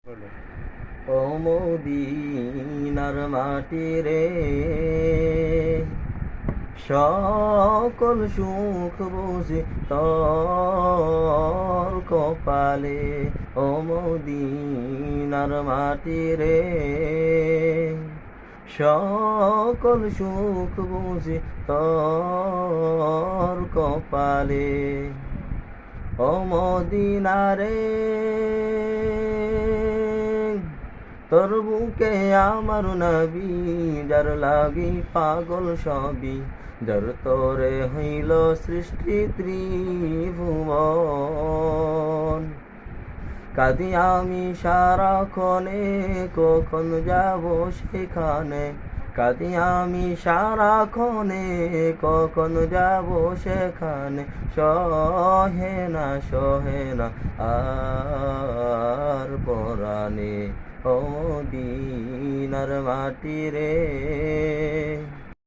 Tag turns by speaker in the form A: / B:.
A: ও মদিনার মাটি রে, সকল সুখ বুঝি তোর কপালে। ও মদিনার মাটি রে, সকল সুখ বুঝি তোর কপালে। ও মদিনা রে, তোর বুকে আমার নবী, যার লাগি পাগল সবই, যার তরে হইল সৃষ্টি ত্রিভুবন। কাঁদি আমি সারাক্ষণে, কখন যাব সেখানে। কাঁদি আমি সারাক্ষণে, কখন যাব সেখানে। সহে না আর পরাণে। ও মদিনার মাটি রে।